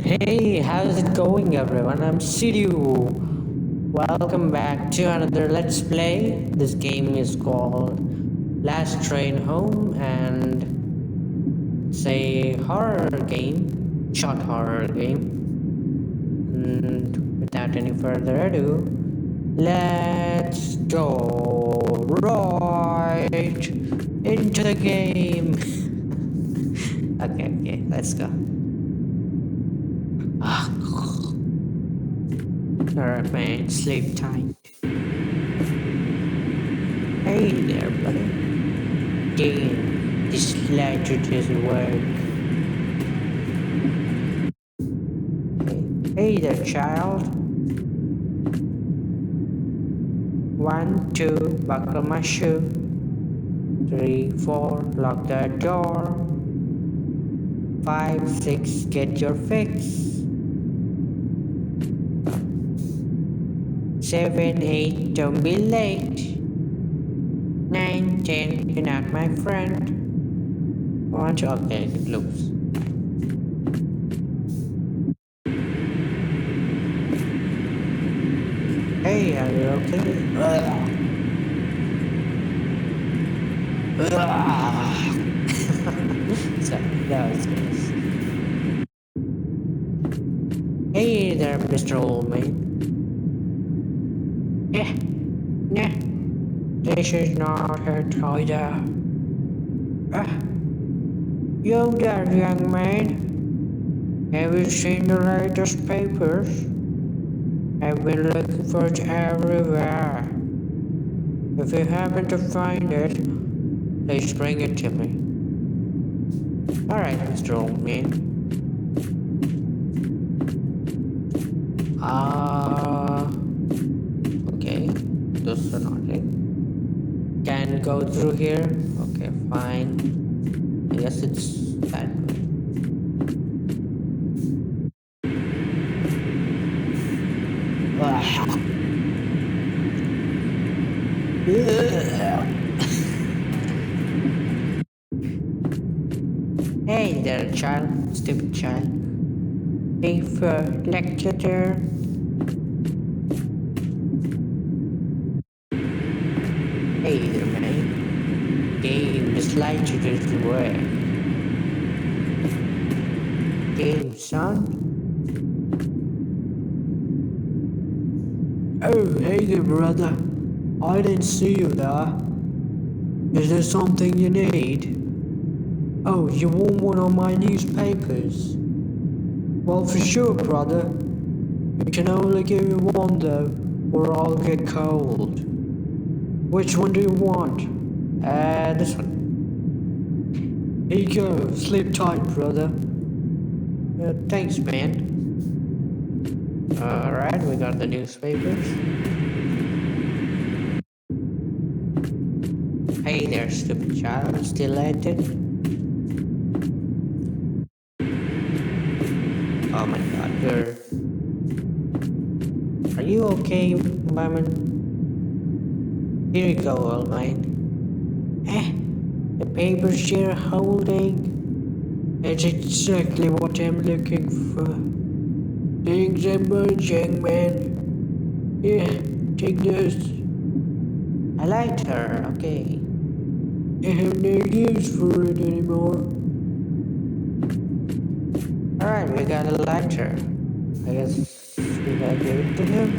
Hey, how's it going, everyone? I'm Sidu. Welcome back to another Let's Play. This game is called Last Train Home, and it's a horror game, short horror game. And without any further ado, let's go right into the game. Okay, let's go. Alright, man, sleep tight. Hey there, buddy. Damn, this lighter doesn't work. Hey there, child. 1, 2, buckle my shoe. 3, 4, lock the door. 5, 6, get your fix. 7, 8, don't be late. 9, 10, you're not my friend. 1, 2, okay, it looks. Hey, are you okay? Sorry, that was gross. Hey there, Mr. Old Man. Nah, this is not it either. You there, young man. Have you seen the latest papers? I've been looking for it everywhere. If you happen to find it, please bring it to me. Alright, Mr. Old Man. Okay, those are not it. Can go through here? Okay, fine. I guess it's that way. Hey there, child. Stupid child. Hey for lecture. Hey there, man. Game, this light you just work. Game, son. Oh, hey there, brother. I didn't see you there. Is there something you need? Oh, you want one of my newspapers? Well, for sure, brother. You can only give me one, though, or I'll get cold. Which one do you want? This one. Here you go. Sleep tight, brother. Thanks, man. Alright, we got the newspapers. Hey there, stupid child. Still at it? Oh my god, Are you okay, Barman? Here you go, old man. The papers you're holding. It's exactly what I'm looking for. Things emerging, man. Yeah, take this. I liked her, okay. I have no use for it anymore. Alright, we got a lighter. I guess we gotta give it to him.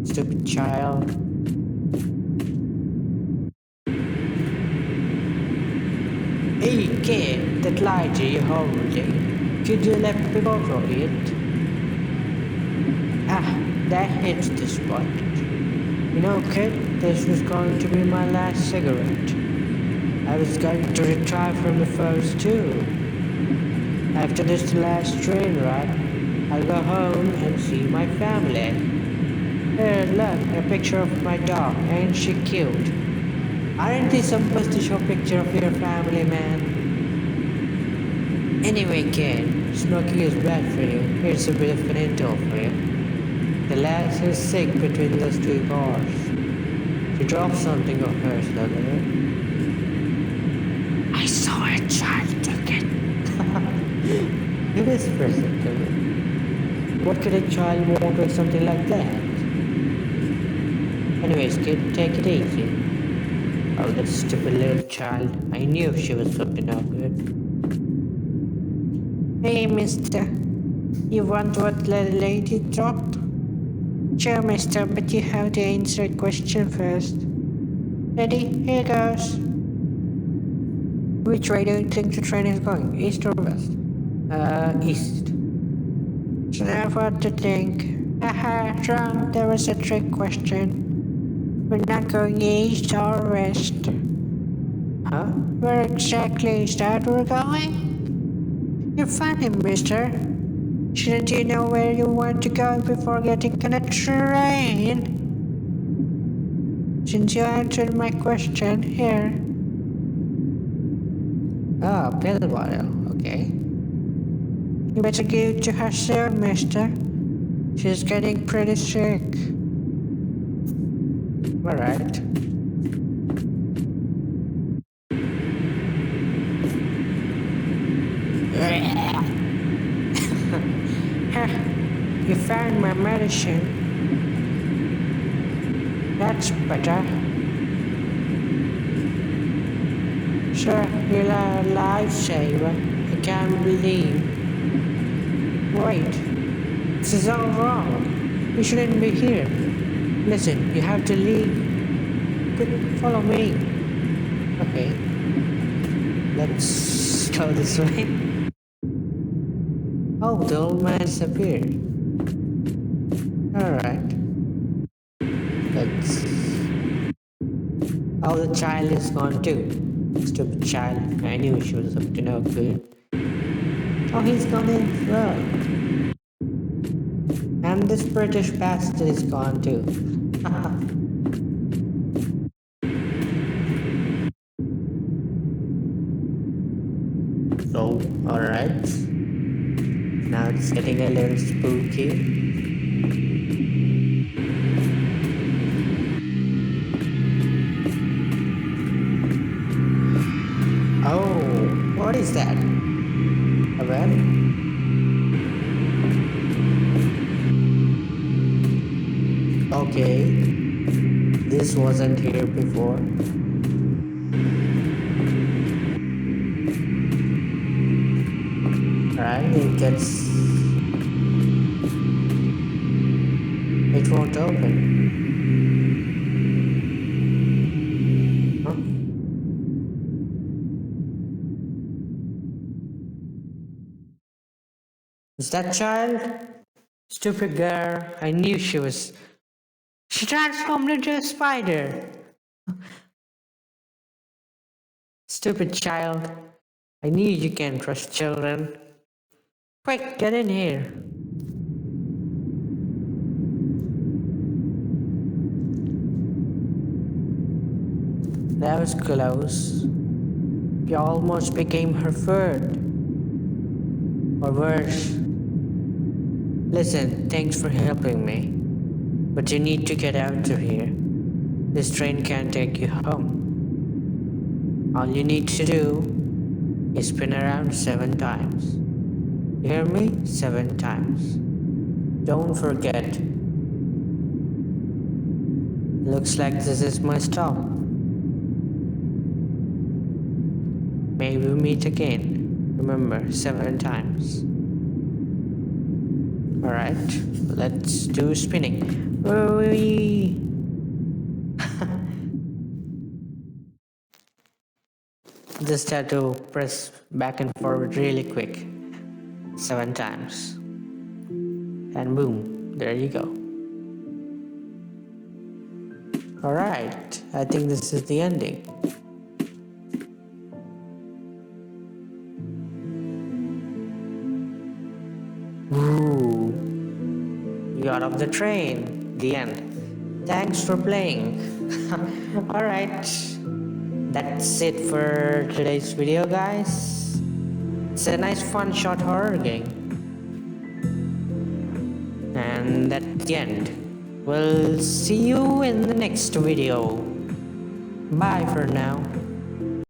Stupid child. Hey kid, that lighter you're holding, could you let me borrow it? That hits the spot. You know, kid, this was going to be my last cigarette. I was going to retire from the force too. After this last train ride, I'll go home and see my family. Here, look, a picture of my dog. Ain't she cute? Aren't they supposed to show a picture of your family, man? Anyway, kid, smoking is bad for you. Here's a bit of an intel for you. The lad is sick between those two cars. She dropped something of hers the other day. I saw a child took it. present. What could a child want with something like that? Anyways, kid, take it easy. Oh, that stupid little child. I knew she was up to no good. Hey, mister. You want what the lady dropped? Sure, mister, but you have to answer a question first. Ready? Here goes. Which way do you think the train is going? East or west? East. So now what to think? Haha, wrong. That was a trick question. We're not going east or west. Huh? Where exactly is that we're going? You're funny, mister. Shouldn't you know where you want to go before getting on a train? Since you answered my question, here. Oh, pill bottle, okay. You better give it to her soon, mister. She's getting pretty sick. Alright. You found my medicine. That's better. Sir, you're a lifesaver. I can't believe. Wait, this is all wrong. You shouldn't be here. Listen, you have to leave. Good, follow me. Okay, let's go this way. Oh, the old man disappeared. Alright. Let's... Oh, the child is gone too. Stupid child. I knew she was up to no good. Oh, he's gone as well. And this British bastard is gone too. Oh, alright. Now it's getting a little spooky. Oh, what is that? A web? Okay, this wasn't here before. Right, it won't open. Huh? Is that child? Stupid girl, I knew she was... She transformed into a spider! Stupid child, I knew you can't trust children. Quick, get in here. That was close. You almost became her food. Or worse. Listen, thanks for helping me. But you need to get out of here. This train can't take you home. All you need to do is spin around 7 times. You hear me? 7 times. Don't forget. Looks like this is my stop. Maybe we meet again. Remember, 7 times. Alright, let's do spinning. Whee! Just have to press back and forward really quick. 7 times. And boom, there you go. Alright, I think this is the ending. Ooh, you got off the train. The end. Thanks for playing. Alright, that's it for today's video, guys. It's a nice fun short horror game. And that's the end. We'll see you in the next video. Bye for now.